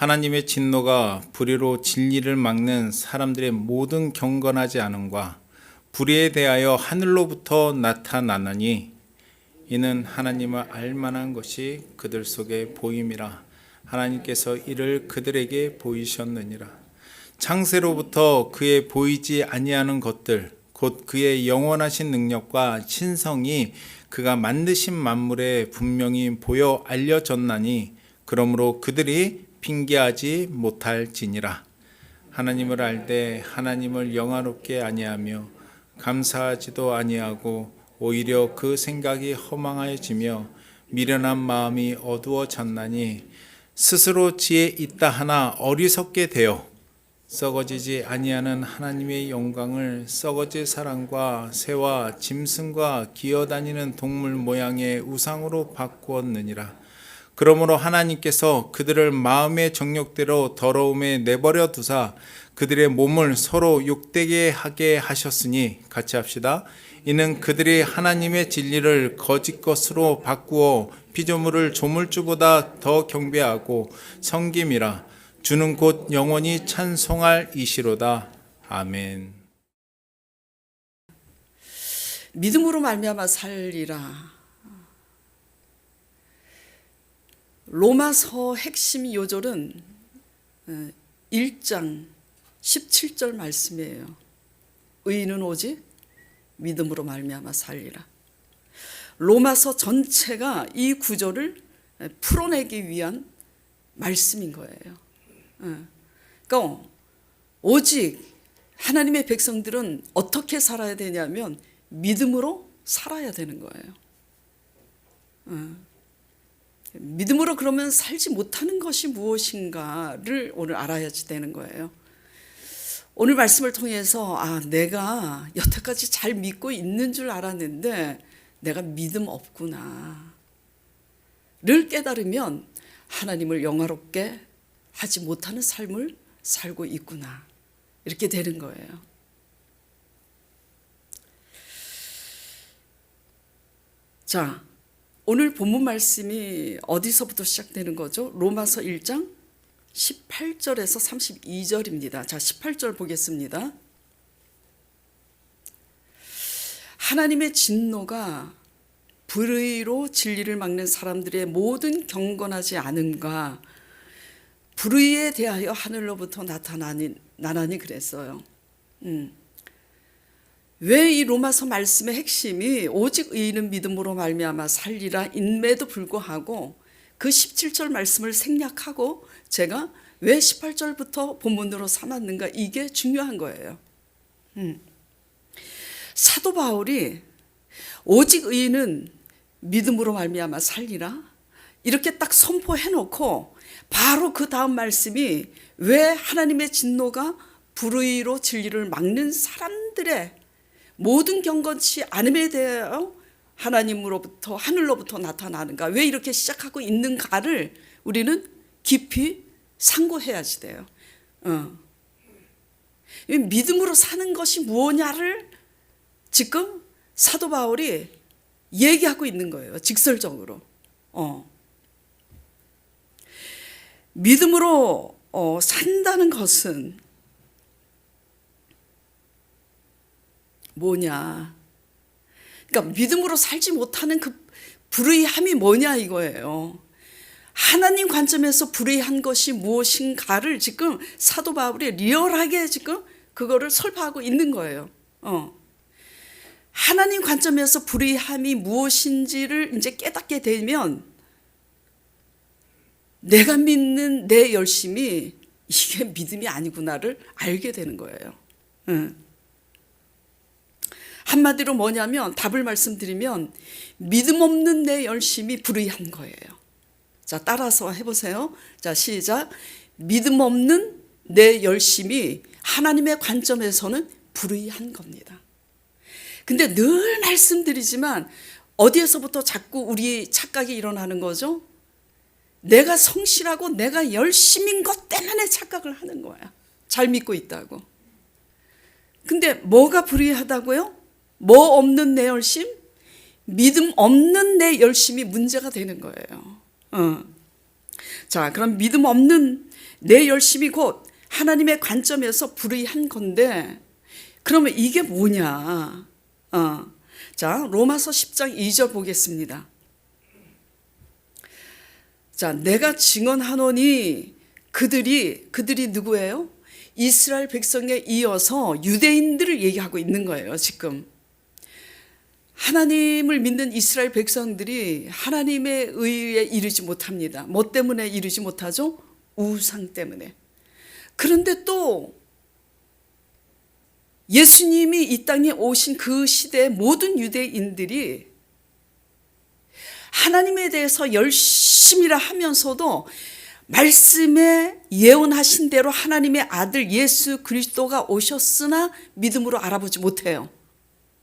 하나님의 진노가 불의로 진리를 막는 사람들의 모든 경건하지 않음과 불의에 대하여 하늘로부터 나타나나니 이는 하나님을 알만한 것이 그들 속에 보임이라. 하나님께서 이를 그들에게 보이셨느니라. 창세로부터 그의 보이지 아니하는 것들 곧 그의 영원하신 능력과 신성이 그가 만드신 만물에 분명히 보여 알려졌나니 그러므로 그들이 핑계하지 못할지니라. 하나님을 알되 하나님을 영화롭게 아니하며 감사하지도 아니하고 오히려 그 생각이 허망해지며 미련한 마음이 어두워졌나니 스스로 지혜 있다 하나 어리석게 되어 썩어지지 아니하는 하나님의 영광을 썩어질 사람과 새와 짐승과 기어다니는 동물 모양의 우상으로 바꾸었느니라. 그러므로 하나님께서 그들을 마음의 정욕대로 더러움에 내버려 두사 그들의 몸을 서로 욕되게 하게 하셨으니, 같이 합시다. 이는 그들이 하나님의 진리를 거짓 것으로 바꾸어 피조물을 조물주보다 더 경배하고 섬김이라. 주는 곧 영원히 찬송할 이시로다. 아멘. 믿음으로 말미암아 살리라. 로마서 핵심 요절은 1장 17절 말씀이에요. 의인은 오직 믿음으로 말미암아 살리라. 로마서 전체가 이 구절을 풀어내기 위한 말씀인 거예요. 그러니까 오직 하나님의 백성들은 어떻게 살아야 되냐면 믿음으로 살아야 되는 거예요. 믿음으로 그러면 살지 못하는 것이 무엇인가를 오늘 알아야지 되는 거예요. 오늘 말씀을 통해서 내가 여태까지 잘 믿고 있는 줄 알았는데 내가 믿음 없구나 를 깨달으면 하나님을 영화롭게 하지 못하는 삶을 살고 있구나 이렇게 되는 거예요. 자, 오늘 본문 말씀이 어디서부터 시작되는 거죠? 로마서 1장 18절에서 32절입니다. 자, 18절 보겠습니다. 하나님의 진노가 불의로 진리를 막는 사람들의 모든 경건하지 않음과 불의에 대하여 하늘로부터 나타나니 그랬어요. 왜 이 로마서 말씀의 핵심이 오직 의인은 믿음으로 말미암아 살리라 인매도 불구하고 그 17절 말씀을 생략하고 제가 왜 18절부터 본문으로 삼았는가, 이게 중요한 거예요. 사도 바울이 오직 의인은 믿음으로 말미암아 살리라 이렇게 딱 선포해놓고 바로 그 다음 말씀이 왜 하나님의 진노가 불의로 진리를 막는 사람들의 모든 경건치 않음에 대하여 하나님으로부터 하늘로부터 나타나는가, 왜 이렇게 시작하고 있는가를 우리는 깊이 상고해야지 돼요. 믿음으로 사는 것이 무엇냐를 지금 사도 바울이 얘기하고 있는 거예요. 직설적으로. 믿음으로 산다는 것은 뭐냐? 그러니까 믿음으로 살지 못하는 그 불의함이 뭐냐 이거예요. 하나님 관점에서 불의한 것이 무엇인가를 지금 사도 바울이 리얼하게 지금 그거를 설파하고 있는 거예요. 하나님 관점에서 불의함이 무엇인지를 이제 깨닫게 되면 내가 믿는 내 열심이 이게 믿음이 아니구나를 알게 되는 거예요. 한마디로 뭐냐면, 답을 말씀드리면 믿음 없는 내 열심이 불의한 거예요. 자, 따라서 해보세요. 자, 시작. 믿음 없는 내 열심이 하나님의 관점에서는 불의한 겁니다. 근데 늘 말씀드리지만 어디에서부터 자꾸 우리 착각이 일어나는 거죠? 내가 성실하고 내가 열심인 것 때문에 착각을 하는 거야. 잘 믿고 있다고. 근데 뭐가 불의하다고요? 뭐 없는 내 열심? 믿음 없는 내 열심이 문제가 되는 거예요. 자, 그럼 믿음 없는 내 열심이 곧 하나님의 관점에서 불의한 건데, 그러면 이게 뭐냐? 자, 로마서 10장 2절 보겠습니다. 자, 내가 증언하노니 그들이 누구예요? 이스라엘 백성에 이어서 유대인들을 얘기하고 있는 거예요, 지금. 하나님을 믿는 이스라엘 백성들이 하나님의 의에 이르지 못합니다. 뭐 때문에 이르지 못하죠? 우상 때문에. 그런데 또 예수님이 이 땅에 오신 그 시대의 모든 유대인들이 하나님에 대해서 열심히라 하면서도 말씀에 예언하신 대로 하나님의 아들 예수 그리스도가 오셨으나 믿음으로 알아보지 못해요.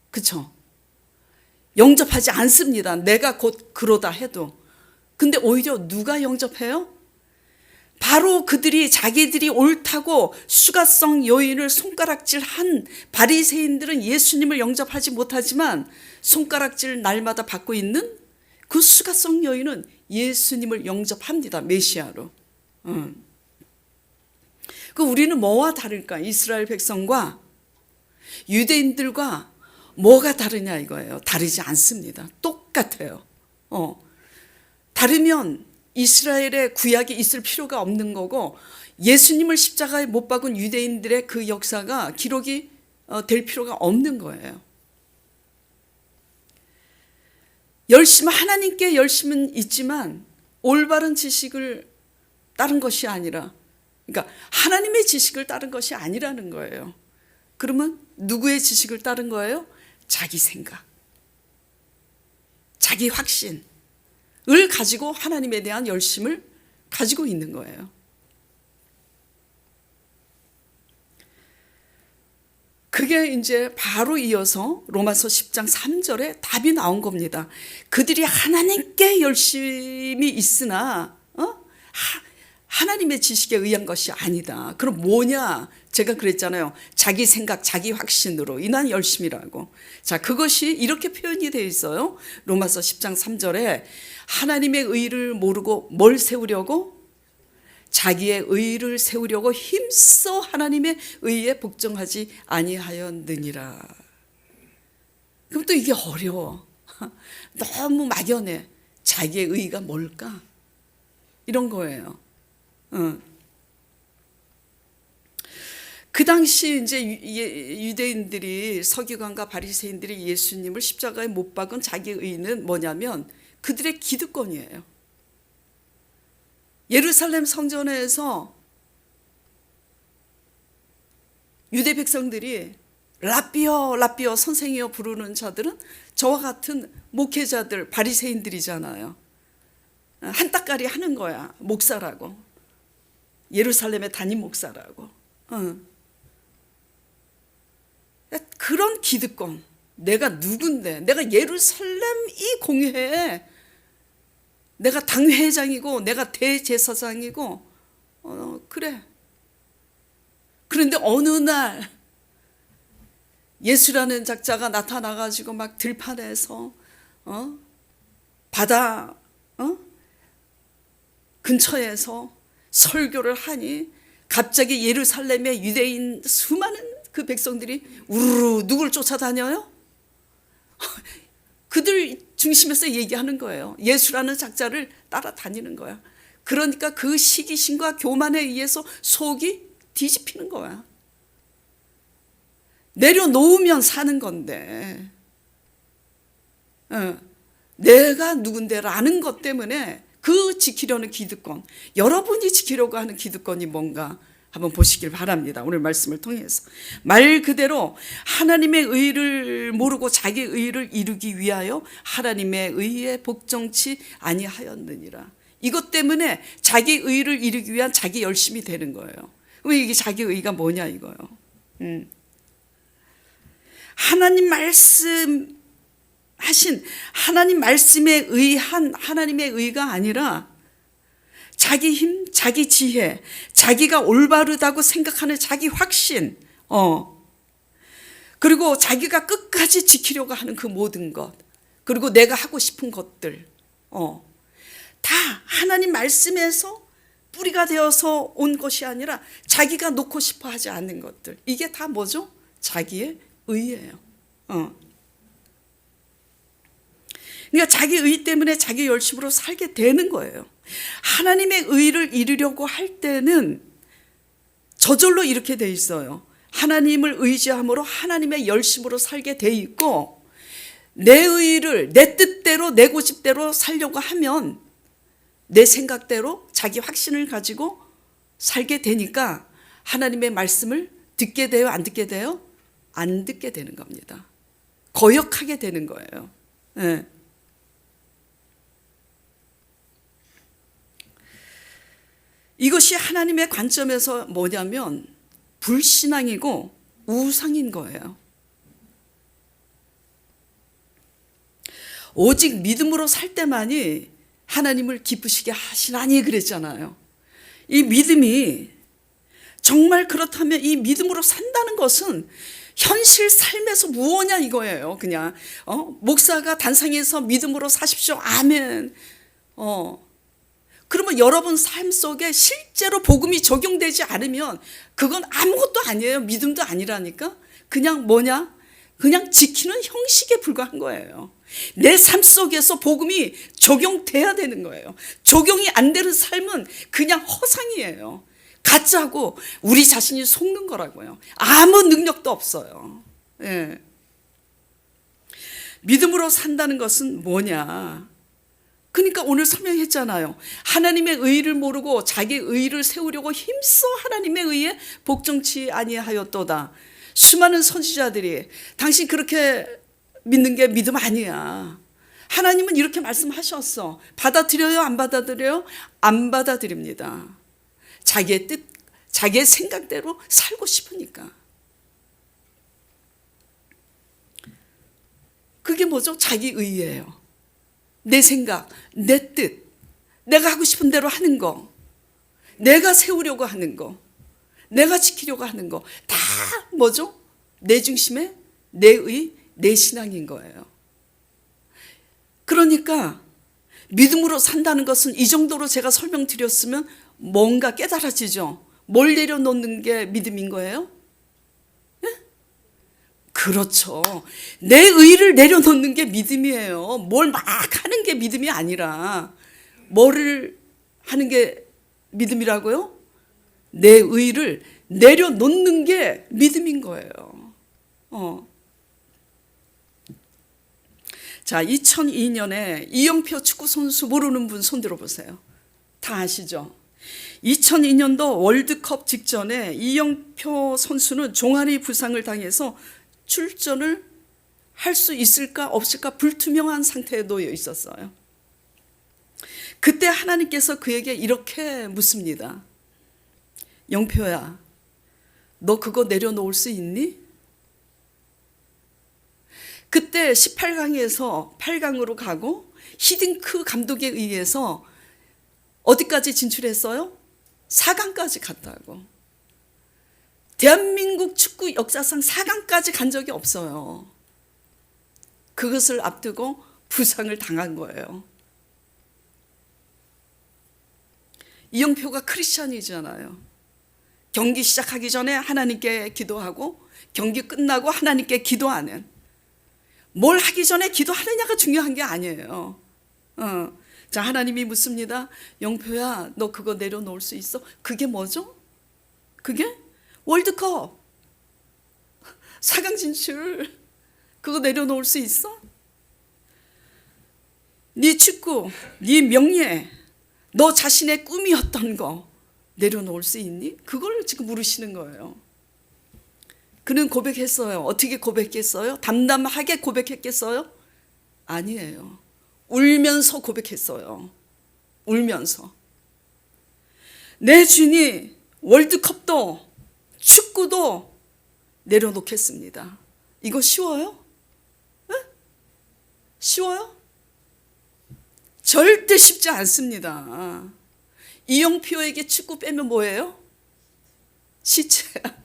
그렇죠? 영접하지 않습니다. 내가 곧 그러다 해도. 근데 오히려 누가 영접해요? 바로 그들이 자기들이 옳다고 수가성 여인을 손가락질한 바리새인들은 예수님을 영접하지 못하지만 손가락질 날마다 받고 있는 그 수가성 여인은 예수님을 영접합니다. 메시아로. 그 우리는 뭐와 다를까? 이스라엘 백성과 유대인들과 뭐가 다르냐 이거예요. 다르지 않습니다. 똑같아요. 다르면 이스라엘의 구약이 있을 필요가 없는 거고 예수님을 십자가에 못 박은 유대인들의 그 역사가 기록이 될 필요가 없는 거예요. 하나님께 열심은 있지만 올바른 지식을 따른 것이 아니라, 그러니까 하나님의 지식을 따른 것이 아니라는 거예요. 그러면 누구의 지식을 따른 거예요? 자기 생각, 자기 확신을 가지고 하나님에 대한 열심을 가지고 있는 거예요. 그게 이제 바로 이어서 로마서 10장 3절에 답이 나온 겁니다. 그들이 하나님께 열심히 있으나 하나님의 지식에 의한 것이 아니다. 그럼 뭐냐? 제가 그랬잖아요. 자기 생각, 자기 확신으로 인한 열심이라고. 자, 그것이 이렇게 표현이 되어 있어요. 로마서 10장 3절에 하나님의 의를 모르고 뭘 세우려고? 자기의 의를 세우려고 힘써 하나님의 의에 복종하지 아니하였느니라. 그럼 또 이게 어려워. 너무 막연해. 자기의 의가 뭘까? 이런 거예요. 그 당시 이제 유대인들이, 서기관과 바리새인들이 예수님을 십자가에 못 박은 자기의 의는 뭐냐면 그들의 기득권이에요. 예루살렘 성전에서 유대 백성들이 라삐어 선생이여 부르는 자들은 저와 같은 목회자들, 바리새인들이잖아요. 한따까리 하는 거야. 목사라고. 예루살렘의 담임 목사라고. 그런 기득권. 내가 누군데? 내가 예루살렘 이 공회에 내가 당회장이고 내가 대제사장이고 그래. 그런데 어느 날 예수라는 작자가 나타나가지고 막 들판에서 바다 근처에서 설교를 하니 갑자기 예루살렘의 유대인 수많은 그 백성들이 우르르 누굴 쫓아다녀요? 그들 중심에서 얘기하는 거예요. 예수라는 작자를 따라다니는 거야. 그러니까 그 시기심과 교만에 의해서 속이 뒤집히는 거야. 내려놓으면 사는 건데 내가 누군데라는 것 때문에 그 지키려는 기득권, 여러분이 지키려고 하는 기득권이 뭔가 한번 보시길 바랍니다. 오늘 말씀을 통해서. 말 그대로 하나님의 의를 모르고 자기 의를 이루기 위하여 하나님의 의에 복종치 아니하였느니라. 이것 때문에 자기 의를 이루기 위한 자기 열심이 되는 거예요. 왜 이게 자기 의가 뭐냐 이거요. 하나님 말씀 하신 하나님 말씀에 의한 하나님의 의가 아니라 자기 힘, 자기 지혜, 자기가 올바르다고 생각하는 자기 확신, 그리고 자기가 끝까지 지키려고 하는 그 모든 것, 그리고 내가 하고 싶은 것들, 다 하나님 말씀에서 뿌리가 되어서 온 것이 아니라 자기가 놓고 싶어 하지 않는 것들. 이게 다 뭐죠? 자기의 의예요. 그러니까 자기 의 때문에 자기 열심으로 살게 되는 거예요. 하나님의 의를 이루려고 할 때는 저절로 이렇게 돼 있어요. 하나님을 의지함으로 하나님의 열심으로 살게 돼 있고, 내 의를 내 뜻대로 내 고집대로 살려고 하면 내 생각대로 자기 확신을 가지고 살게 되니까 하나님의 말씀을 듣게 돼요? 안 듣게 돼요? 안 듣게 되는 겁니다. 거역하게 되는 거예요. 네. 이것이 하나님의 관점에서 뭐냐면 불신앙이고 우상인 거예요. 오직 믿음으로 살 때만이 하나님을 기쁘시게 하시나니 그랬잖아요. 이 믿음이 정말 그렇다면 이 믿음으로 산다는 것은 현실 삶에서 무엇냐 이거예요. 그냥 목사가 단상에서 믿음으로 사십시오. 아멘. 그러면 여러분 삶 속에 실제로 복음이 적용되지 않으면 그건 아무것도 아니에요. 믿음도 아니라니까. 그냥 뭐냐? 그냥 지키는 형식에 불과한 거예요. 내 삶 속에서 복음이 적용돼야 되는 거예요. 적용이 안 되는 삶은 그냥 허상이에요. 가짜고 우리 자신이 속는 거라고요. 아무 능력도 없어요. 예. 믿음으로 산다는 것은 뭐냐? 그러니까 오늘 설명했잖아요. 하나님의 의를 모르고 자기 의를 세우려고 힘써 하나님의 의에 복종치 아니하였도다. 수많은 선지자들이 당신 그렇게 믿는 게 믿음 아니야. 하나님은 이렇게 말씀하셨어. 받아들여요? 안 받아들여요? 안 받아들입니다. 자기의 뜻, 자기의 생각대로 살고 싶으니까. 그게 뭐죠? 자기 의예요. 내 생각, 내 뜻, 내가 하고 싶은 대로 하는 거, 내가 세우려고 하는 거, 내가 지키려고 하는 거, 다 뭐죠? 내 중심에 내 의, 내 신앙인 거예요. 그러니까 믿음으로 산다는 것은 이 정도로 제가 설명드렸으면 뭔가 깨달아지죠. 뭘 내려놓는 게 믿음인 거예요? 네? 그렇죠. 내 의를 내려놓는 게 믿음이에요. 뭘 막 하는 게 믿음이 아니라 뭐를 하는 게 믿음이라고요? 내 의를 내려놓는 게 믿음인 거예요. 자, 2002년에 이영표 축구 선수 모르는 분 손 들어보세요. 다 아시죠? 2002년도 월드컵 직전에 이영표 선수는 종아리 부상을 당해서 출전을 할 수 있을까 없을까 불투명한 상태에 놓여 있었어요. 그때 하나님께서 그에게 이렇게 묻습니다. 영표야, 너 그거 내려놓을 수 있니? 그때 18강에서 8강으로 가고 히딩크 감독에 의해서 어디까지 진출했어요? 4강까지 갔다고. 대한민국 축구 역사상 4강까지 간 적이 없어요. 그것을 앞두고 부상을 당한 거예요. 이영표가 크리스찬이잖아요. 경기 시작하기 전에 하나님께 기도하고 경기 끝나고 하나님께 기도하는, 뭘 하기 전에 기도하느냐가 중요한 게 아니에요. 자, 하나님이 묻습니다. 영표야, 너 그거 내려놓을 수 있어? 그게 뭐죠? 그게 월드컵 4강 진출, 그거 내려놓을 수 있어? 네 축구, 네 명예, 너 자신의 꿈이었던 거 내려놓을 수 있니? 그걸 지금 물으시는 거예요. 그는 고백했어요. 어떻게 고백했어요? 담담하게 고백했겠어요? 아니에요. 울면서 고백했어요. 울면서. 내 주인이 월드컵도 축구도 내려놓겠습니다. 이거 쉬워요? 네? 쉬워요? 절대 쉽지 않습니다. 이영표에게 축구 빼면 뭐예요? 시체야.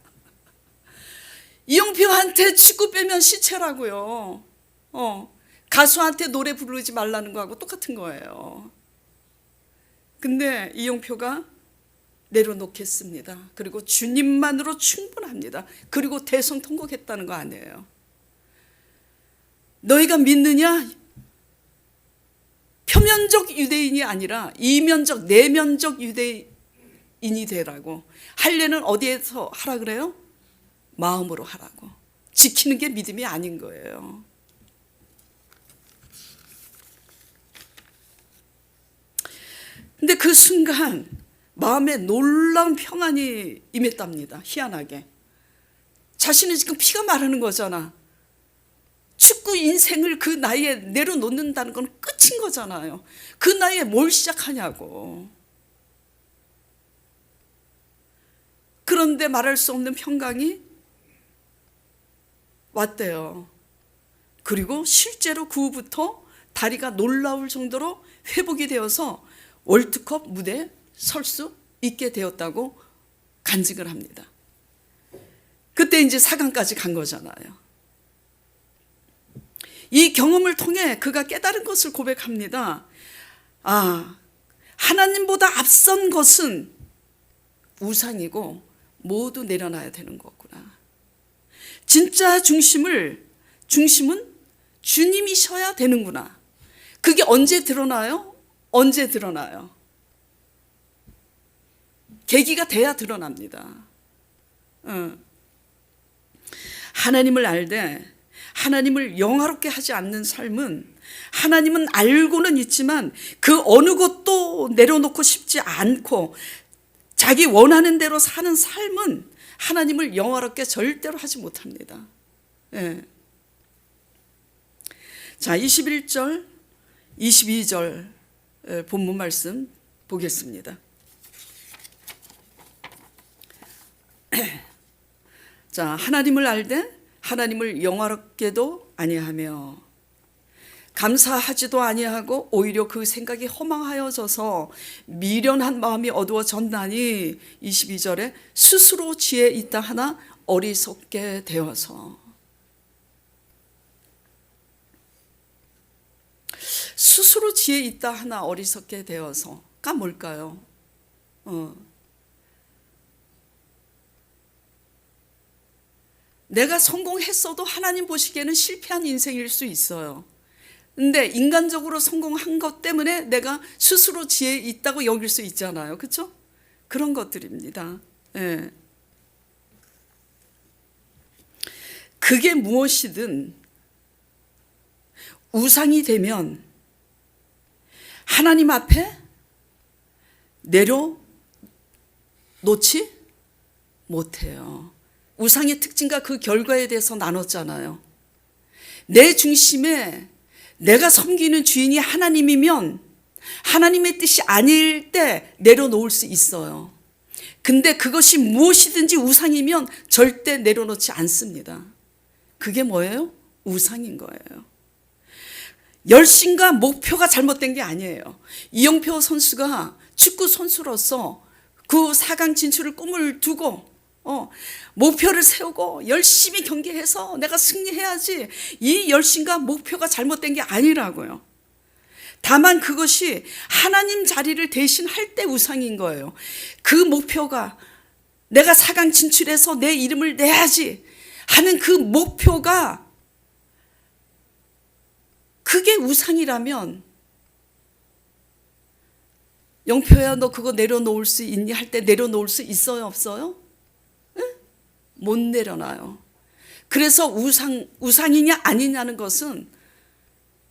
이영표한테 축구 빼면 시체라고요. 가수한테 노래 부르지 말라는 거하고 똑같은 거예요. 근데 이용표가 내려놓겠습니다. 그리고 주님만으로 충분합니다. 그리고 대성통곡했다는 거 아니에요. 너희가 믿느냐? 표면적 유대인이 아니라 이면적 내면적 유대인이 되라고. 할례는 어디에서 하라 그래요? 마음으로 하라고. 지키는 게 믿음이 아닌 거예요. 근데 그 순간 마음에 놀라운 평안이 임했답니다. 희한하게. 자신은 지금 피가 마르는 거잖아. 축구 인생을 그 나이에 내려놓는다는 건 끝인 거잖아요. 그 나이에 뭘 시작하냐고. 그런데 말할 수 없는 평강이 왔대요. 그리고 실제로 그 후부터 다리가 놀라울 정도로 회복이 되어서 월드컵 무대에 설 수 있게 되었다고 간증을 합니다. 그때 이제 4강까지 간 거잖아요. 이 경험을 통해 그가 깨달은 것을 고백합니다. 아, 하나님보다 앞선 것은 우상이고 모두 내려놔야 되는 거구나. 진짜 중심은 주님이셔야 되는구나. 그게 언제 드러나요? 언제 드러나요? 계기가 돼야 드러납니다. 하나님을 알되 하나님을 영화롭게 하지 않는 삶은, 하나님은 알고는 있지만 그 어느 것도 내려놓고 싶지 않고 자기 원하는 대로 사는 삶은 하나님을 영화롭게 절대로 하지 못합니다. 예. 자, 21절, 22절 본문 말씀 보겠습니다. 자, 하나님을 알되 하나님을 영화롭게도 아니하며 감사하지도 아니하고 오히려 그 생각이 허망하여져서 미련한 마음이 어두워졌나니 22절에 스스로 지혜 있다 하나 어리석게 되어서. 스스로 지혜 있다 하나 어리석게 되어서가 뭘까요? 내가 성공했어도 하나님 보시기에는 실패한 인생일 수 있어요. 근데 인간적으로 성공한 것 때문에 내가 스스로 지혜 있다고 여길 수 있잖아요. 그렇죠? 그런 것들입니다. 예. 그게 무엇이든 우상이 되면 하나님 앞에 내려놓지 못해요. 우상의 특징과 그 결과에 대해서 나눴잖아요. 내 중심에 내가 섬기는 주인이 하나님이면 하나님의 뜻이 아닐 때 내려놓을 수 있어요. 근데 그것이 무엇이든지 우상이면 절대 내려놓지 않습니다. 그게 뭐예요? 우상인 거예요. 열심과 목표가 잘못된 게 아니에요. 이영표 선수가 축구 선수로서 그 4강 진출을 꿈을 두고 목표를 세우고 열심히 경기해서 내가 승리해야지, 이 열심과 목표가 잘못된 게 아니라고요. 다만 그것이 하나님 자리를 대신할 때 우상인 거예요. 그 목표가 내가 4강 진출해서 내 이름을 내야지 하는 그 목표가 그게 우상이라면, 영표야 너 그거 내려놓을 수 있니? 할 때 내려놓을 수 있어요? 없어요? 못 내려놔요. 그래서 우상이냐 아니냐는 것은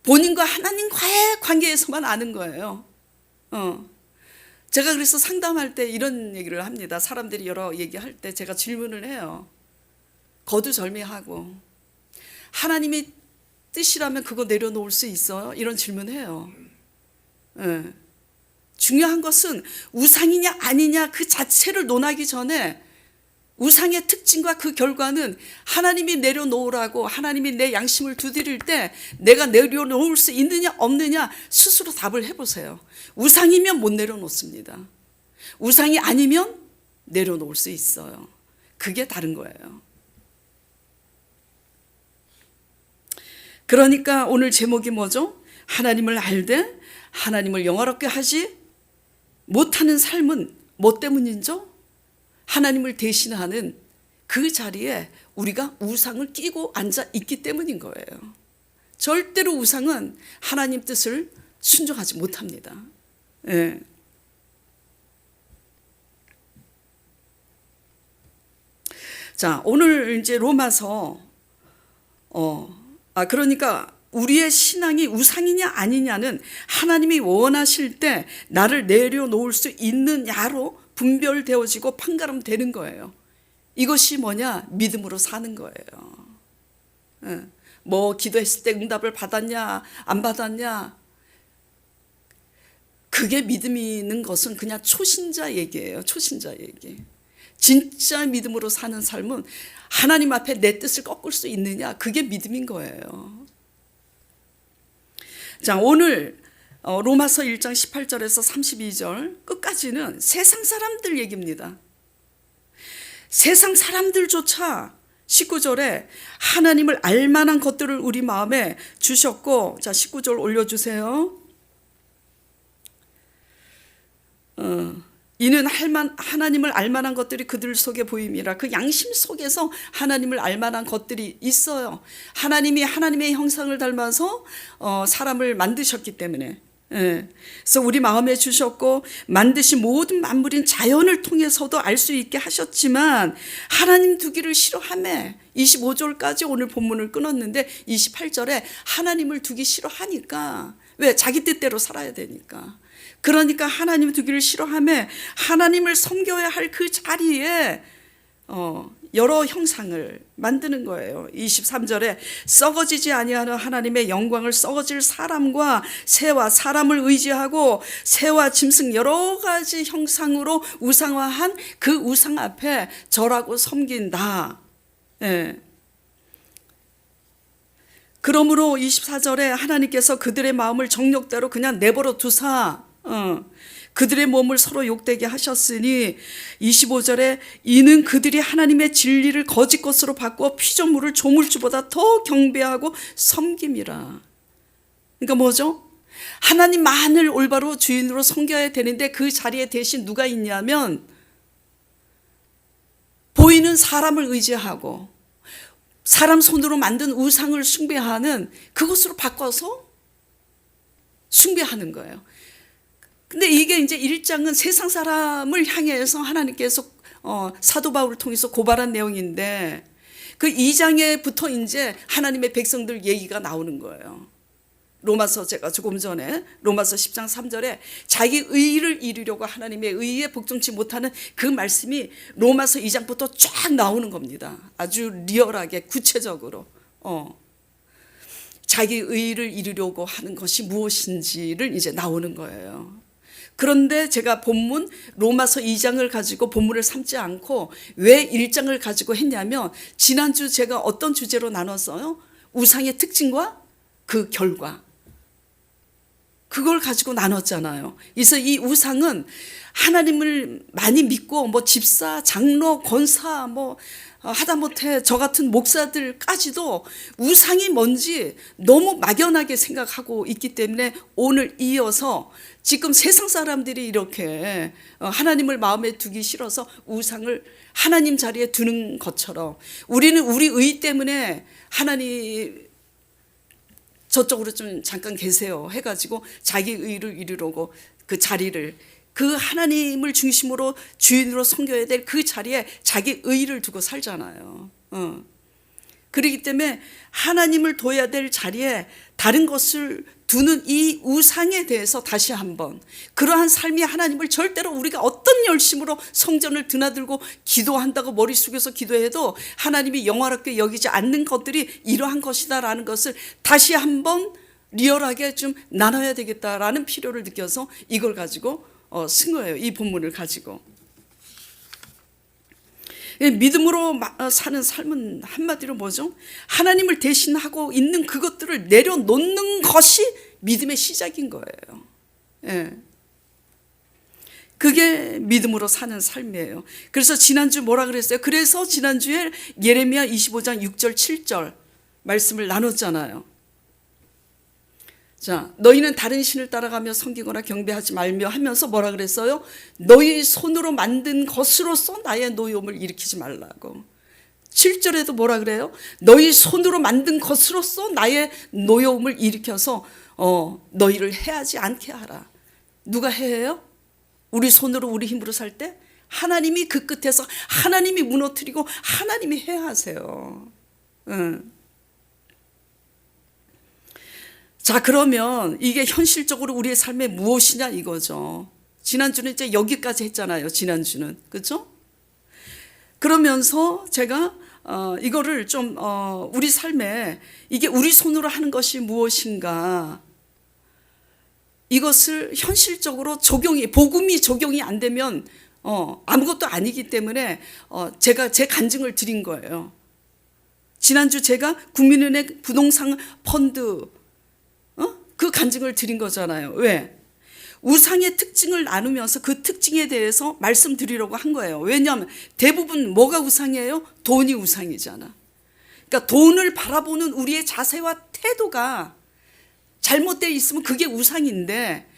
본인과 하나님과의 관계에서만 아는 거예요. 제가 그래서 상담할 때 이런 얘기를 합니다. 사람들이 여러 얘기할 때 제가 질문을 해요. 거두절미하고 하나님의 뜻이라면 그거 내려놓을 수 있어요? 이런 질문해요. 중요한 것은 우상이냐 아니냐 그 자체를 논하기 전에 우상의 특징과 그 결과는 하나님이 내려놓으라고, 하나님이 내 양심을 두드릴 때 내가 내려놓을 수 있느냐 없느냐 스스로 답을 해보세요. 우상이면 못 내려놓습니다. 우상이 아니면 내려놓을 수 있어요. 그게 다른 거예요. 그러니까 오늘 제목이 뭐죠? 하나님을 알되 하나님을 영화롭게 하지 못하는 삶은 뭐 때문인죠? 하나님을 대신하는 그 자리에 우리가 우상을 끼고 앉아 있기 때문인 거예요. 절대로 우상은 하나님 뜻을 순종하지 못합니다. 예. 자, 오늘 이제 로마서 그러니까 우리의 신앙이 우상이냐 아니냐는 하나님이 원하실 때 나를 내려놓을 수 있느냐로 분별되어지고 판가름되는 거예요. 이것이 뭐냐? 믿음으로 사는 거예요. 예. 뭐 기도했을 때 응답을 받았냐 안 받았냐, 그게 믿음이 있는 것은 그냥 초신자 얘기예요. 초신자 얘기. 진짜 믿음으로 사는 삶은 하나님 앞에 내 뜻을 꺾을 수 있느냐, 그게 믿음인 거예요. 자, 오늘 로마서 1장 18절에서 32절 끝까지는 세상 사람들 얘기입니다. 세상 사람들조차 19절에 하나님을 알만한 것들을 우리 마음에 주셨고, 자 19절 올려주세요. 이는 하나님을 알만한 것들이 그들 속에 보임이라. 그 양심 속에서 하나님을 알만한 것들이 있어요. 하나님이 하나님의 형상을 닮아서 사람을 만드셨기 때문에. 그래서 우리 마음에 주셨고, 만드신 모든 만물인 자연을 통해서도 알 수 있게 하셨지만 하나님 두기를 싫어하며, 25절까지 오늘 본문을 끊었는데 28절에 하나님을 두기 싫어하니까, 왜? 자기 뜻대로 살아야 되니까. 그러니까 하나님 두기를 싫어하며 하나님을 섬겨야 할 그 자리에 여러 형상을 만드는 거예요. 23절에 썩어지지 아니하는 하나님의 영광을 썩어질 사람과 새와 사람을 의지하고 새와 짐승 여러 가지 형상으로 우상화한 그 우상 앞에 절하고 섬긴다. 예. 그러므로 24절에 하나님께서 그들의 마음을 정욕대로 그냥 내버려 두사 그들의 몸을 서로 욕되게 하셨으니, 25절에 이는 그들이 하나님의 진리를 거짓 것으로 바꾸어 피조물을 조물주보다 더 경배하고 섬김이라. 그러니까 뭐죠? 하나님만을 올바로 주인으로 섬겨야 되는데 그 자리에 대신 누가 있냐면 보이는 사람을 의지하고 사람 손으로 만든 우상을 숭배하는, 그것으로 바꿔서 숭배하는 거예요. 근데 이게 이제 1장은 세상 사람을 향해서 하나님께서 사도 바울을 통해서 고발한 내용인데, 그 2장에부터 이제 하나님의 백성들 얘기가 나오는 거예요. 로마서, 제가 조금 전에 로마서 10장 3절에 자기 의를 이루려고 하나님의 의에 복종치 못하는 그 말씀이 로마서 2장부터 쫙 나오는 겁니다. 아주 리얼하게 구체적으로 자기 의를 이루려고 하는 것이 무엇인지를 이제 나오는 거예요. 그런데 제가 본문 로마서 2장을 가지고 본문을 삼지 않고 왜 1장을 가지고 했냐면, 지난주 제가 어떤 주제로 나눴어요? 우상의 특징과 그 결과, 그걸 가지고 나눴잖아요. 그래서 이 우상은 하나님을 많이 믿고 뭐 집사, 장로, 권사, 뭐 하다못해 저 같은 목사들까지도 우상이 뭔지 너무 막연하게 생각하고 있기 때문에, 오늘 이어서 지금 세상 사람들이 이렇게 하나님을 마음에 두기 싫어서 우상을 하나님 자리에 두는 것처럼, 우리는 우리 의 때문에 하나님 저쪽으로 좀 잠깐 계세요 해가지고 자기 의를 이루려고 그 자리를, 그 하나님을 중심으로 주인으로 섬겨야 될 그 자리에 자기 의를 두고 살잖아요. 그렇기 때문에 하나님을 둬야 될 자리에 다른 것을 두는 이 우상에 대해서 다시 한번, 그러한 삶이 하나님을 절대로 우리가 어떤 열심으로 성전을 드나들고 기도한다고 머리 숙여서 기도해도 하나님이 영화롭게 여기지 않는 것들이 이러한 것이다라는 것을 다시 한번 리얼하게 좀 나눠야 되겠다라는 필요를 느껴서 이걸 가지고 쓴 거예요. 이 본문을 가지고. 믿음으로 사는 삶은 한마디로 뭐죠? 하나님을 대신하고 있는 그것들을 내려놓는 것이 믿음의 시작인 거예요. 예. 그게 믿음으로 사는 삶이에요. 그래서 지난주 뭐라 그랬어요? 그래서 지난주에 예레미야 25장 6절 7절 말씀을 나눴잖아요. 자, 너희는 다른 신을 따라가며 섬기거나 경배하지 말며 하면서 뭐라 그랬어요? 너희 손으로 만든 것으로서 나의 노여움을 일으키지 말라고. 7절에도 뭐라 그래요? 너희 손으로 만든 것으로서 나의 노여움을 일으켜서 너희를 해하지 않게 하라. 누가 해해요? 우리 손으로 우리 힘으로 살 때 하나님이 그 끝에서 하나님이 무너뜨리고 하나님이 해하세요. 자, 그러면 이게 현실적으로 우리의 삶에 무엇이냐 이거죠. 지난주는 이제 여기까지 했잖아요. 지난주는. 그렇죠? 그러면서 제가 이거를 좀 우리 삶에 이게 우리 손으로 하는 것이 무엇인가, 이것을 현실적으로 복음이 적용이 안 되면 아무것도 아니기 때문에 제가 제 간증을 드린 거예요. 지난주 제가 국민은행 부동산 펀드 그 간증을 드린 거잖아요. 왜? 우상의 특징을 나누면서 그 특징에 대해서 말씀드리려고 한 거예요. 왜냐하면 대부분 뭐가 우상이에요? 돈이 우상이잖아. 그러니까 돈을 바라보는 우리의 자세와 태도가 잘못되어 있으면 그게 우상인데,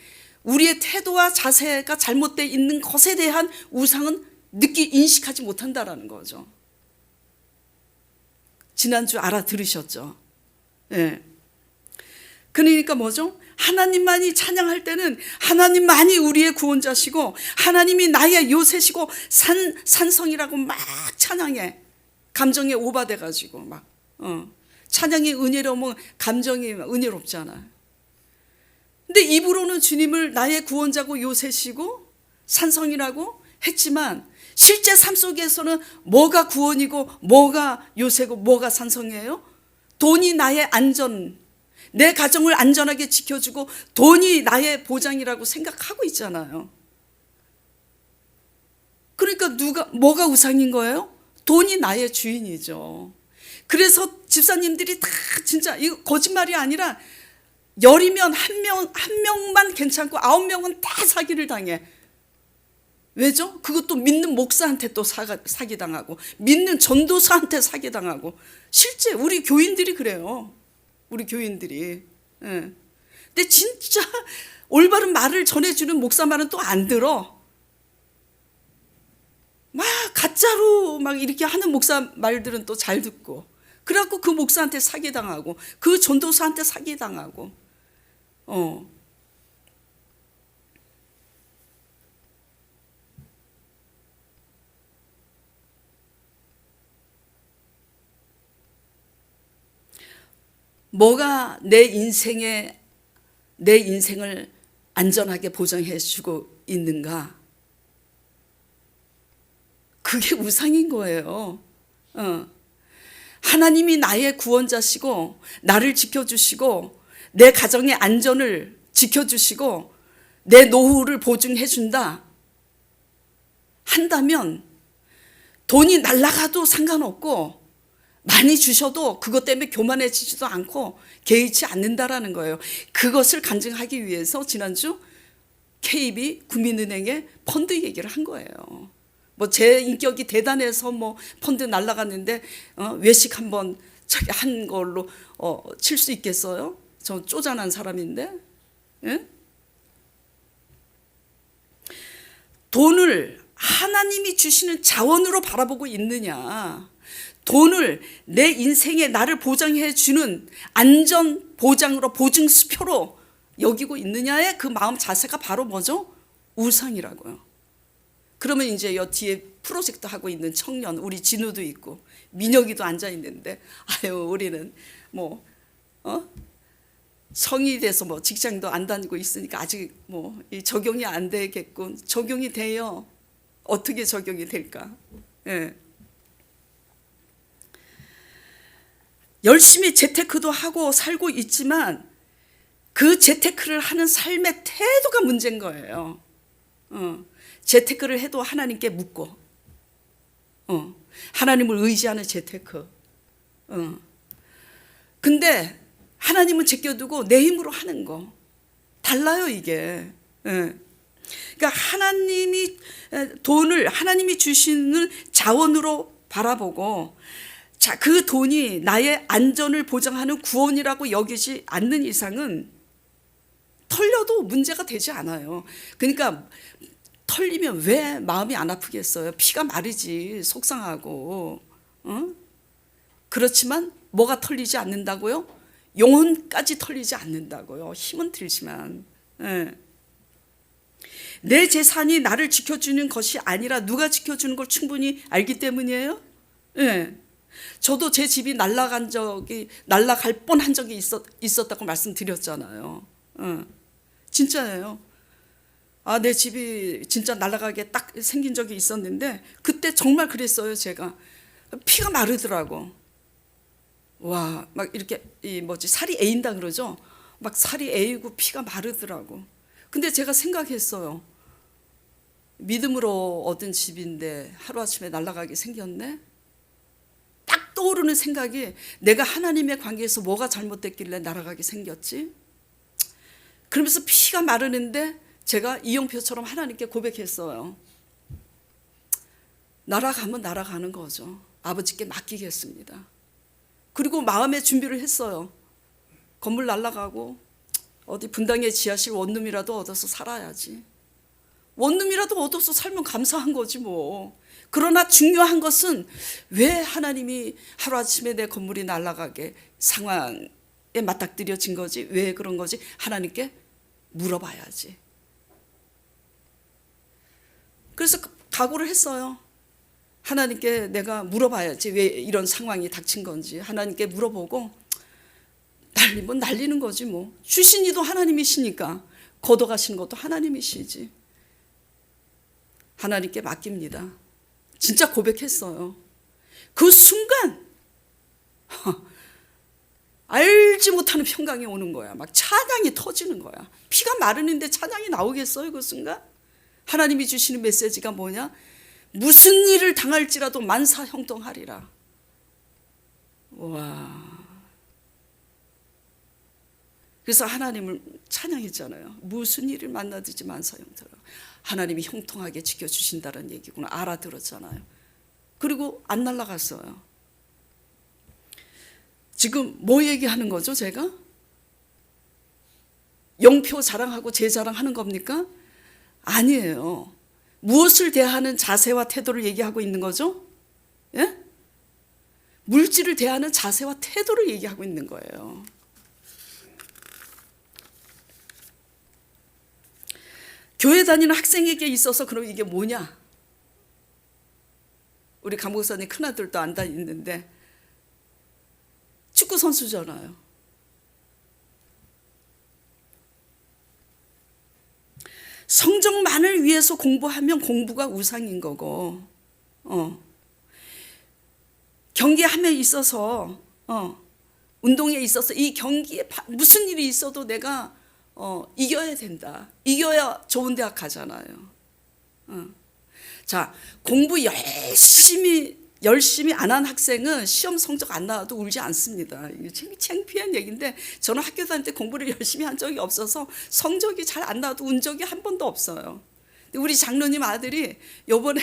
우리의 태도와 자세가 잘못되어 있는 것에 대한 우상은 인식하지 못한다라는 거죠. 지난주 알아들으셨죠? 예. 그러니까 뭐죠? 하나님만이 찬양할 때는 하나님만이 우리의 구원자시고 하나님이 나의 요새시고 산성이라고 막 찬양해. 감정에 오바돼 가지고 막 찬양이 은혜로우면 감정이 은혜롭잖아. 근데 입으로는 주님을 나의 구원자고 요새시고 산성이라고 했지만 실제 삶 속에서는 뭐가 구원이고 뭐가 요새고 뭐가 산성이에요? 돈이 나의 안전, 내 가정을 안전하게 지켜주고 돈이 나의 보장이라고 생각하고 있잖아요. 그러니까 뭐가 우상인 거예요? 돈이 나의 주인이죠. 그래서 집사님들이 다 진짜 이거 거짓말이 아니라 열이면 한 명만 괜찮고 9명은 다 사기를 당해. 왜죠? 그것도 믿는 목사한테 또 사기당하고 믿는 전도사한테 사기당하고. 실제 우리 교인들이 그래요. 우리 교인들이. 예. 근데 진짜 올바른 말을 전해주는 목사 말은 또 안 들어. 막 가짜로 막 이렇게 하는 목사 말들은 또 잘 듣고. 그래갖고 그 목사한테 사기당하고 그 전도사한테 사기당하고. 뭐가 내 인생을 안전하게 보장해 주고 있는가? 그게 우상인 거예요. 하나님이 나의 구원자시고 나를 지켜주시고 내 가정의 안전을 지켜주시고 내 노후를 보증해 준다 한다면 돈이 날아가도 상관없고 많이 주셔도 그것 때문에 교만해지지도 않고 개의치 않는다라는 거예요. 그것을 간증하기 위해서 지난주 KB 국민은행에 펀드 얘기를 한 거예요. 뭐 제 인격이 대단해서 뭐 펀드 날아갔는데 외식 한번 한 걸로 칠 수 있겠어요? 저 쪼잔한 사람인데. 예? 돈을 하나님이 주시는 자원으로 바라보고 있느냐, 돈을 내 인생에 나를 보장해 주는 안전 보장으로, 보증 수표로 여기고 있느냐의 그 마음 자세가 바로 뭐죠? 우상이라고요. 그러면 이제 여 뒤에 프로젝트 하고 있는 청년, 우리 진우도 있고 민혁이도 앉아 있는데, 아유 우리는 뭐 성이 돼서 뭐 직장도 안 다니고 있으니까 아직 뭐 적용이 안 되겠군. 적용이 돼요. 어떻게 적용이 될까? 예. 열심히 재테크도 하고 살고 있지만 그 재테크를 하는 삶의 태도가 문제인 거예요. 재테크를 해도 하나님께 묻고, 하나님을 의지하는 재테크. 근데 하나님은 제껴두고 내 힘으로 하는 거 달라요 이게. 그러니까 돈을 하나님이 주시는 자원으로 바라보고, 자, 그 돈이 나의 안전을 보장하는 구원이라고 여기지 않는 이상은 털려도 문제가 되지 않아요. 그러니까 털리면 왜 마음이 안 아프겠어요? 피가 마르지, 속상하고. 그렇지만 뭐가 털리지 않는다고요? 영혼까지 털리지 않는다고요. 힘은 들지만. 예. 내 재산이 나를 지켜주는 것이 아니라 누가 지켜주는 걸 충분히 알기 때문이에요. 예. 저도 제 집이 날아갈 뻔한 적이 있었다고 말씀드렸잖아요. 진짜예요. 내 집이 진짜 날아가게 딱 생긴 적이 있었는데 그때 정말 그랬어요. 제가 피가 마르더라고. 와, 막 이렇게 살이 에인다 그러죠. 막 살이 에이고 피가 마르더라고. 근데 제가 생각했어요. 믿음으로 얻은 집인데 하루아침에 날아가게 생겼네. 딱 떠오르는 생각이 내가 하나님의 관계에서 뭐가 잘못됐길래 날아가게 생겼지? 그러면서 피가 마르는데 제가 이영표처럼 하나님께 고백했어요. 날아가면 날아가는 거죠. 아버지께 맡기겠습니다. 그리고 마음의 준비를 했어요. 건물 날아가고 어디 분당의 지하실 원룸이라도 얻어서 살아야지. 원룸이라도 얻어서 살면 감사한 거지 뭐. 그러나 중요한 것은 왜 하나님이 하루아침에 내 건물이 날아가게 상황에 맞닥뜨려진 거지? 왜 그런 거지? 하나님께 물어봐야지. 그래서 각오를 했어요. 하나님께 내가 물어봐야지. 왜 이런 상황이 닥친 건지 하나님께 물어보고 날리면 날리는 거지 뭐. 주신 이도 하나님이시니까 걷어가시는 것도 하나님이시지. 하나님께 맡깁니다. 진짜 고백했어요. 그 순간 알지 못하는 평강이 오는 거야. 막 찬양이 터지는 거야. 피가 마르는데 찬양이 나오겠어요? 그 순간? 하나님이 주시는 메시지가 뭐냐? 무슨 일을 당할지라도 만사형통하리라. 와. 그래서 하나님을 찬양했잖아요. 무슨 일을 만나든지 만사형통하리라. 하나님이 형통하게 지켜주신다는 얘기구나 알아들었잖아요. 그리고 안 날아갔어요. 지금 뭐 얘기하는 거죠 제가? 영표 자랑하고 제 자랑하는 겁니까? 아니에요. 무엇을 대하는 자세와 태도를 얘기하고 있는 거죠? 예? 물질을 대하는 자세와 태도를 얘기하고 있는 거예요. 교회 다니는 학생에게 있어서 그럼 이게 뭐냐? 우리 강 목사님 큰아들도 안 다니는데 축구 선수잖아요. 성적만을 위해서 공부하면 공부가 우상인 거고, 경기함에 있어서, 운동에 있어서 이 경기에 무슨 일이 있어도 내가 이겨야 된다. 이겨야 좋은 대학 가잖아요. 자, 공부 열심히 안 한 학생은 시험 성적 안 나와도 울지 않습니다. 이게 창피한 얘기인데 저는 학교 다닐 때 공부를 열심히 한 적이 없어서 성적이 잘 안 나와도 운 적이 한 번도 없어요. 우리 장로님 아들이 요번에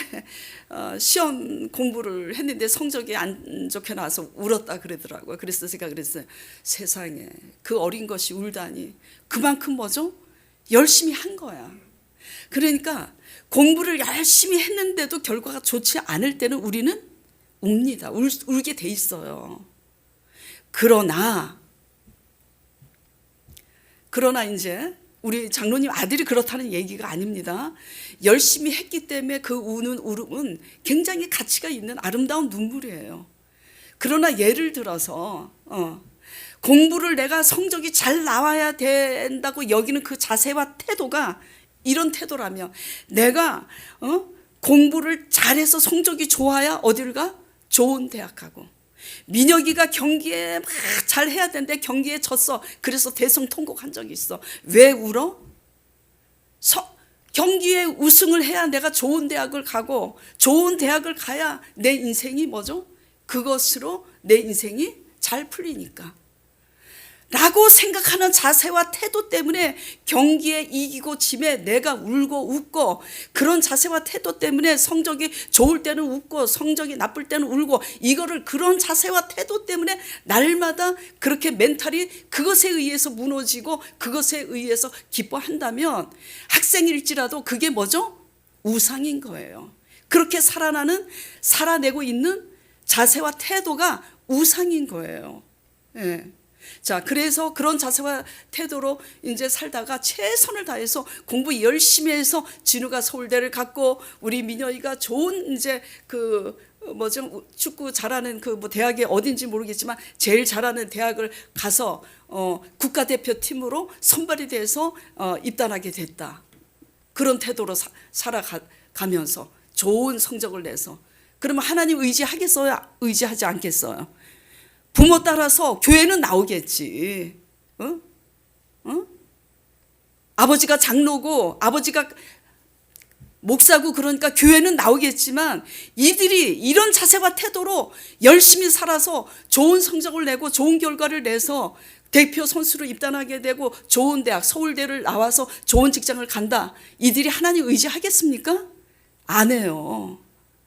시험 공부를 했는데 성적이 안 좋게 나와서 울었다 그러더라고요. 그래서 제가 그랬어요. 세상에 그 어린 것이 울다니. 그만큼 뭐죠? 열심히 한 거야. 그러니까 공부를 열심히 했는데도 결과가 좋지 않을 때는 우리는 웁니다. 울게 돼 있어요. 그러나 이제 우리 장로님 아들이 그렇다는 얘기가 아닙니다. 열심히 했기 때문에 그 우는 울음은 굉장히 가치가 있는 아름다운 눈물이에요. 그러나 예를 들어서 공부를 내가 성적이 잘 나와야 된다고 여기는 그 자세와 태도가 이런 태도라면 내가 공부를 잘해서 성적이 좋아야 어딜 가? 좋은 대학 가고. 민혁이가 경기에 막 잘해야 되는데 경기에 졌어. 그래서 대성 통곡한 적이 있어. 왜 울어? 경기에 우승을 해야 내가 좋은 대학을 가고 좋은 대학을 가야 내 인생이 뭐죠? 그것으로 내 인생이 잘 풀리니까. 라고 생각하는 자세와 태도 때문에 경기에 이기고 짐에 내가 울고 웃고, 그런 자세와 태도 때문에 성적이 좋을 때는 웃고 성적이 나쁠 때는 울고, 이거를 그런 자세와 태도 때문에 날마다 그렇게 멘탈이 그것에 의해서 무너지고 그것에 의해서 기뻐한다면 학생일지라도 그게 뭐죠? 우상인 거예요. 그렇게 살아내고 있는 자세와 태도가 우상인 거예요. 예. 자, 그래서 그런 자세와 태도로 이제 살다가 최선을 다해서 공부 열심히 해서 진우가 서울대를 갔고, 우리 민혁이가 좋은 이제 축구 잘하는 대학이 어딘지 모르겠지만 제일 잘하는 대학을 가서 국가대표팀으로 선발이 돼서 입단하게 됐다. 그런 태도로 살아가면서 좋은 성적을 내서. 그러면 하나님 의지하겠어요? 의지하지 않겠어요? 부모 따라서 교회는 나오겠지. 아버지가 장로고 아버지가 목사고 그러니까 교회는 나오겠지만, 이들이 이런 자세와 태도로 열심히 살아서 좋은 성적을 내고 좋은 결과를 내서 대표 선수로 입단하게 되고 좋은 대학 서울대를 나와서 좋은 직장을 간다. 이들이 하나님 의지하겠습니까? 안 해요.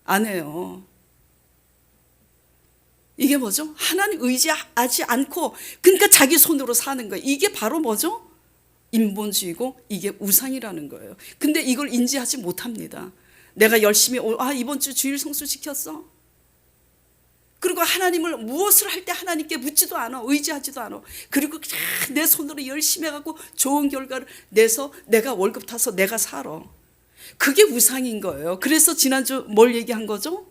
안 해요. 이게 뭐죠? 하나님 의지하지 않고 그러니까 자기 손으로 사는 거예요. 이게 바로 뭐죠? 인본주의고 이게 우상이라는 거예요. 근데 이걸 인지하지 못합니다. 내가 열심히 이번 주 주일 성수 지켰어. 그리고 하나님을 무엇을 할 때 하나님께 묻지도 않아. 의지하지도 않아. 그리고 내 손으로 열심히 해갖고 좋은 결과를 내서 내가 월급 타서 내가 살아. 그게 우상인 거예요. 그래서 지난주 뭘 얘기한 거죠?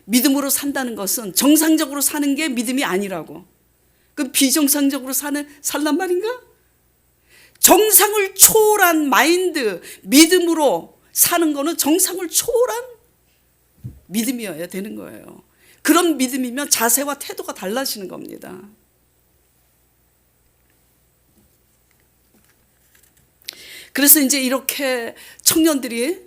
믿음으로 산다는 것은 정상적으로 사는 게 믿음이 아니라고. 그럼 비정상적으로 살란 말인가? 정상을 초월한 마인드, 믿음으로 사는 거는 정상을 초월한 믿음이어야 되는 거예요. 그런 믿음이면 자세와 태도가 달라지는 겁니다. 그래서 이제 이렇게 청년들이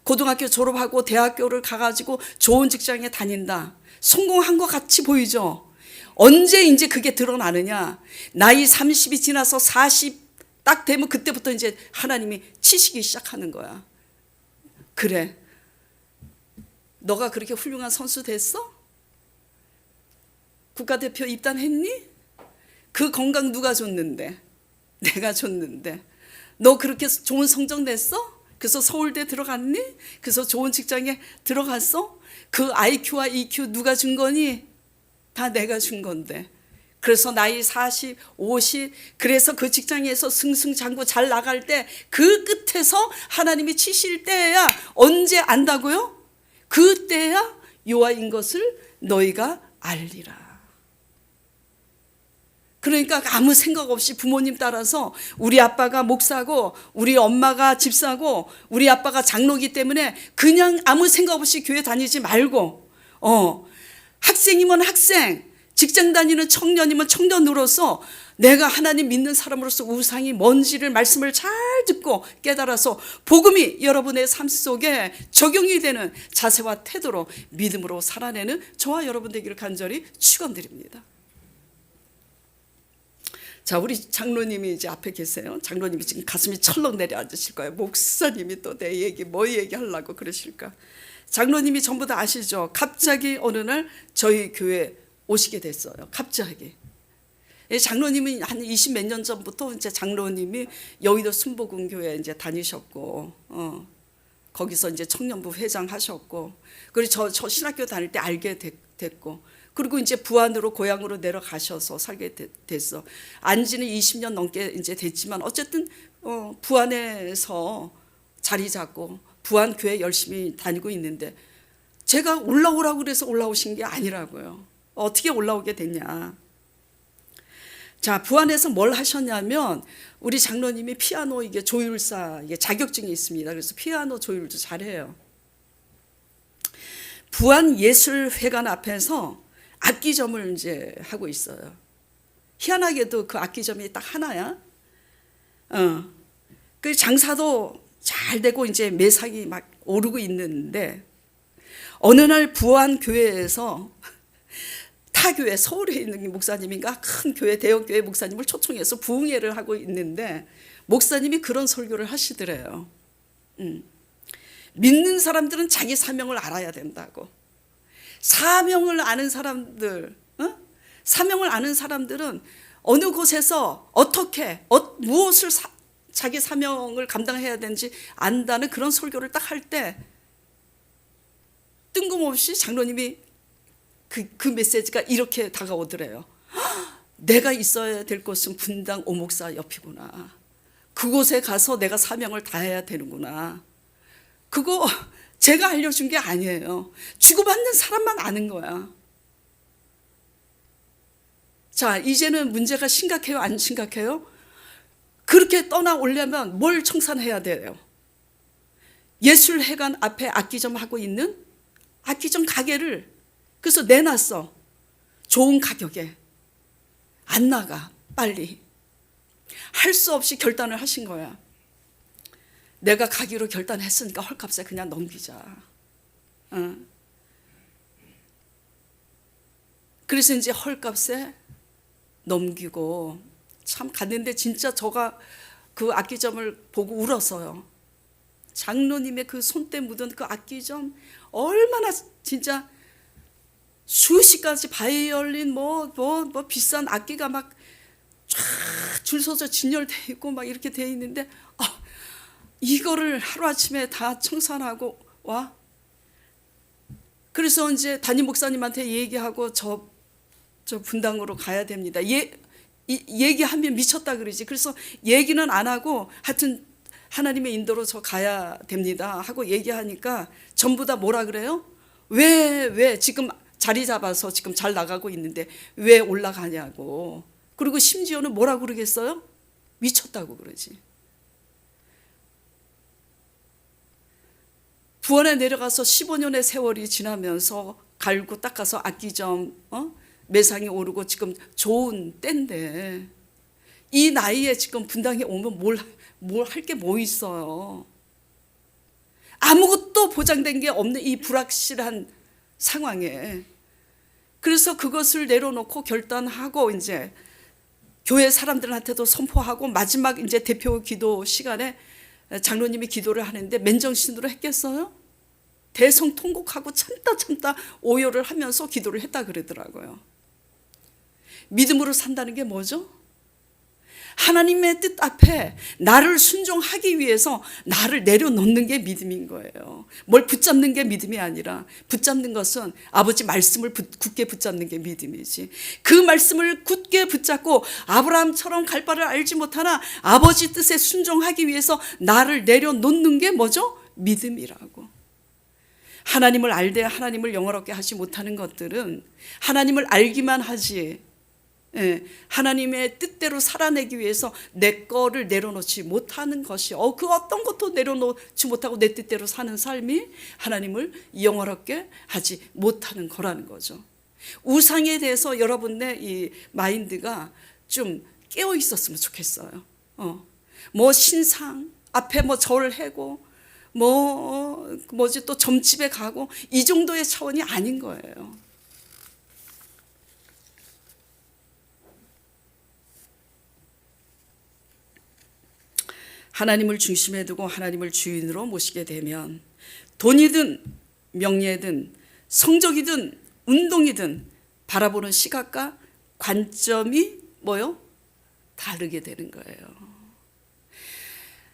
고등학교 졸업하고 대학교를 가가지고 좋은 직장에 다닌다. 성공한 것 같이 보이죠? 언제 이제 그게 드러나느냐? 나이 30이 지나서 40 딱 되면 그때부터 이제 하나님이 치시기 시작하는 거야. 그래, 너가 그렇게 훌륭한 선수 됐어? 국가대표 입단했니? 그 건강 누가 줬는데? 내가 줬는데. 너 그렇게 좋은 성적 냈어? 그래서 서울대 들어갔니? 그래서 좋은 직장에 들어갔어? 그 IQ와 EQ 누가 준 거니? 다 내가 준 건데. 그래서 나이 40, 50, 그래서 그 직장에서 승승장구 잘 나갈 때 그 끝에서 하나님이 치실 때야 언제 안다고요? 그때야 여호와인 것을 너희가 알리라. 그러니까 아무 생각 없이 부모님 따라서, 우리 아빠가 목사고 우리 엄마가 집사고 우리 아빠가 장로기 때문에 그냥 아무 생각 없이 교회 다니지 말고, 학생이면 학생, 직장 다니는 청년이면 청년으로서 내가 하나님 믿는 사람으로서 우상이 뭔지를 말씀을 잘 듣고 깨달아서 복음이 여러분의 삶 속에 적용이 되는 자세와 태도로 믿음으로 살아내는 저와 여러분 되기를 간절히 축원드립니다. 자, 우리 장로님이 이제 앞에 계세요. 장로님이 지금 가슴이 철렁 내려앉으실 거예요. 목사님이 또 내 얘기 뭐 얘기하려고 그러실까? 장로님이 전부 다 아시죠? 갑자기 어느 날 저희 교회 오시게 됐어요. 갑자기. 장로님이 한 20 몇 년 전부터 이제 장로님이 여의도 순복음교회 이제 다니셨고, 거기서 이제 청년부 회장 하셨고, 그리고 저 신학교 다닐 때 알게 됐고, 그리고 이제 부안으로 고향으로 내려가셔서 살게 됐어. 안지는 20년 넘게 이제 됐지만 어쨌든 부안에서 자리 잡고 부안 교회 열심히 다니고 있는데, 제가 올라오라고 그래서 올라오신 게 아니라고요. 어떻게 올라오게 됐냐? 자, 부안에서 뭘 하셨냐면 우리 장로님이 피아노 이게 조율사 이게 자격증이 있습니다. 그래서 피아노 조율도 잘해요. 부안 예술회관 앞에서 악기점을 이제 하고 있어요. 희한하게도 그 악기점이 딱 하나야. 그 장사도 잘 되고 이제 매상이 막 오르고 있는데, 어느 날 부안 교회에서 타교회 서울에 있는 목사님인가 큰 교회 대형 교회 목사님을 초청해서 부흥회를 하고 있는데 목사님이 그런 설교를 하시더래요. 믿는 사람들은 자기 사명을 알아야 된다고. 사명을 아는 사람들, 사명을 아는 사람들은 어느 곳에서 어떻게 무엇을 자기 사명을 감당해야 되는지 안다는 그런 설교를 딱 할 때 뜬금없이 장로님이 그 메시지가 이렇게 다가오더래요. 내가 있어야 될 곳은 분당 오목사 옆이구나. 그곳에 가서 내가 사명을 다해야 되는구나. 그거 제가 알려준 게 아니에요. 주고받는 사람만 아는 거야. 자, 이제는 문제가 심각해요? 안 심각해요? 그렇게 떠나오려면 뭘 청산해야 돼요? 예술회관 앞에 악기점 하고 있는 악기점 가게를 그래서 내놨어. 좋은 가격에. 안 나가. 빨리. 할 수 없이 결단을 하신 거야. 내가 가기로 결단했으니까 헐값에 그냥 넘기자. 그래서 이제 헐값에 넘기고 참 갔는데 진짜 저가 그 악기점을 보고 울었어요. 장로님의 그 손때 묻은 그 악기점 얼마나 진짜 수십 가지 바이올린 뭐 비싼 악기가 막 쫙 줄 서서 진열돼 있고 막 이렇게 돼 있는데 이거를 하루아침에 다 청산하고 와. 그래서 이제 담임 목사님한테 얘기하고 저 분당으로 가야 됩니다. 얘기하면 미쳤다 그러지. 그래서 얘기는 안 하고 하여튼 하나님의 인도로 저 가야 됩니다 하고 얘기하니까 전부 다 뭐라 그래요? 왜 지금 자리 잡아서 지금 잘 나가고 있는데 왜 올라가냐고. 그리고 심지어는 뭐라 그러겠어요? 미쳤다고 그러지. 부원에 내려가서 15년의 세월이 지나면서 갈고 닦아서 악기점 매상이 오르고 지금 좋은 때인데 이 나이에 지금 분당에 오면 뭘 할 게 뭐 있어요. 아무것도 보장된 게 없는 이 불확실한 상황에 그래서 그것을 내려놓고 결단하고 이제 교회 사람들한테도 선포하고 마지막 이제 대표 기도 시간에 장로님이 기도를 하는데 맨정신으로 했겠어요? 대성통곡하고 참다 오열을 하면서 기도를 했다 그러더라고요. 믿음으로 산다는 게 뭐죠? 하나님의 뜻 앞에 나를 순종하기 위해서 나를 내려놓는 게 믿음인 거예요. 뭘 붙잡는 게 믿음이 아니라 붙잡는 것은 아버지 말씀을 굳게 붙잡는 게 믿음이지. 그 말씀을 굳게 붙잡고 아브라함처럼 갈 바를 알지 못하나 아버지 뜻에 순종하기 위해서 나를 내려놓는 게 뭐죠? 믿음이라고. 하나님을 알되 하나님을 영화롭게 하지 못하는 것들은 하나님을 알기만 하지 하나님의 뜻대로 살아내기 위해서 내 거를 내려놓지 못하는 것이 그 어떤 것도 내려놓지 못하고 내 뜻대로 사는 삶이 하나님을 영화롭게 하지 못하는 거라는 거죠. 우상에 대해서 여러분의 이 마인드가 좀 깨어 있었으면 좋겠어요. 뭐 신상 앞에 뭐 절을 하고 뭐지 또 점집에 가고 이 정도의 차원이 아닌 거예요. 하나님을 중심에 두고 하나님을 주인으로 모시게 되면 돈이든 명예든 성적이든 운동이든 바라보는 시각과 관점이 뭐요? 다르게 되는 거예요.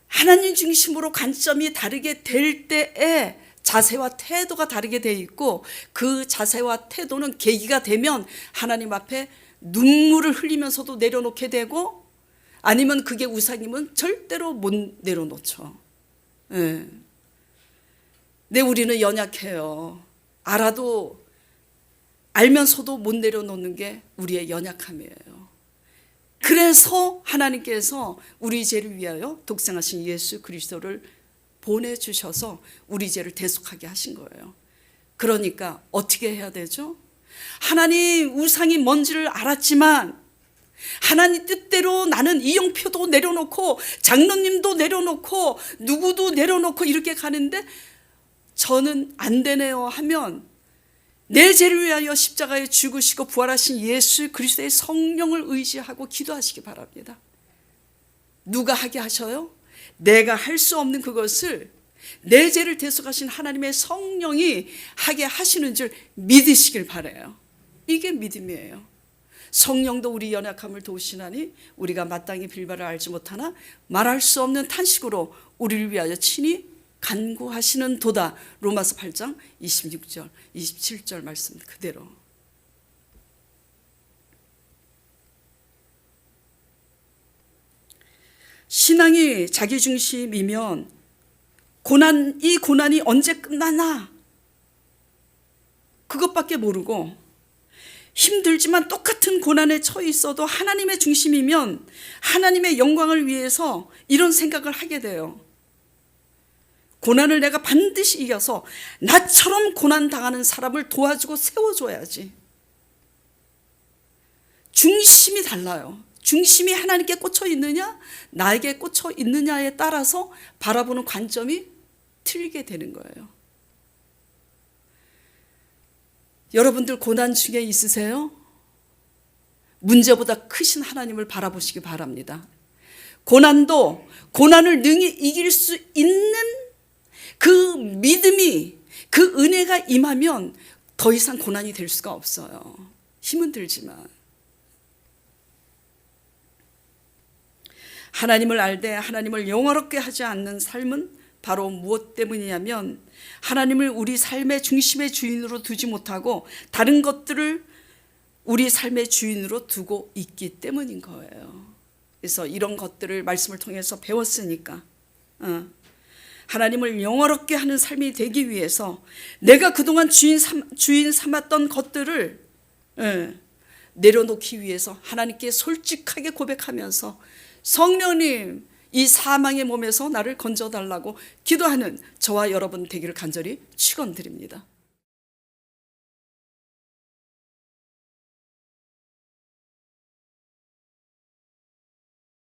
하나님 중심으로 관점이 다르게 될 때에 자세와 태도가 다르게 돼 있고 그 자세와 태도는 계기가 되면 하나님 앞에 눈물을 흘리면서도 내려놓게 되고 아니면 그게 우상이면 절대로 못 내려놓죠. 네, 우리는 연약해요. 알면서도 못 내려놓는 게 우리의 연약함이에요. 그래서 하나님께서 우리 죄를 위하여 독생하신 예수 그리스도를 보내주셔서 우리 죄를 대속하게 하신 거예요. 그러니까 어떻게 해야 되죠? 하나님 우상이 뭔지를 알았지만 하나님 뜻대로 나는 이영표도 내려놓고 장로님도 내려놓고 누구도 내려놓고 이렇게 가는데 저는 안 되네요 하면 내 죄를 위하여 십자가에 죽으시고 부활하신 예수 그리스도의 성령을 의지하고 기도하시기 바랍니다. 누가 하게 하셔요? 내가 할 수 없는 그것을 내 죄를 대속하신 하나님의 성령이 하게 하시는 줄 믿으시길 바라요. 이게 믿음이에요. 성령도 우리 연약함을 도우시나니 우리가 마땅히 빌바를 알지 못하나 말할 수 없는 탄식으로 우리를 위하여 친히 간구하시는 도다. 로마서 8장 26절 27절 말씀 그대로. 신앙이 자기중심이면 이 고난이 언제 끝나나 그것밖에 모르고, 힘들지만 똑같은 고난에 처해 있어도 하나님의 중심이면 하나님의 영광을 위해서 이런 생각을 하게 돼요. 고난을 내가 반드시 이겨서 나처럼 고난당하는 사람을 도와주고 세워줘야지. 중심이 달라요. 중심이 하나님께 꽂혀 있느냐 나에게 꽂혀 있느냐에 따라서 바라보는 관점이 틀리게 되는 거예요. 여러분들 고난 중에 있으세요? 문제보다 크신 하나님을 바라보시기 바랍니다. 고난을 능히 이길 수 있는 그 믿음이, 그 은혜가 임하면 더 이상 고난이 될 수가 없어요. 힘은 들지만. 하나님을 알되 하나님을 영화롭게 하지 않는 삶은 바로 무엇 때문이냐면 하나님을 우리 삶의 중심의 주인으로 두지 못하고 다른 것들을 우리 삶의 주인으로 두고 있기 때문인 거예요. 그래서 이런 것들을 말씀을 통해서 배웠으니까 하나님을 영화롭게 하는 삶이 되기 위해서 내가 그동안 주인 삼았던 것들을 내려놓기 위해서 하나님께 솔직하게 고백하면서 성령님, 이 사망의 몸에서 나를 건져달라고 기도하는 저와 여러분 되기를 간절히 축원드립니다.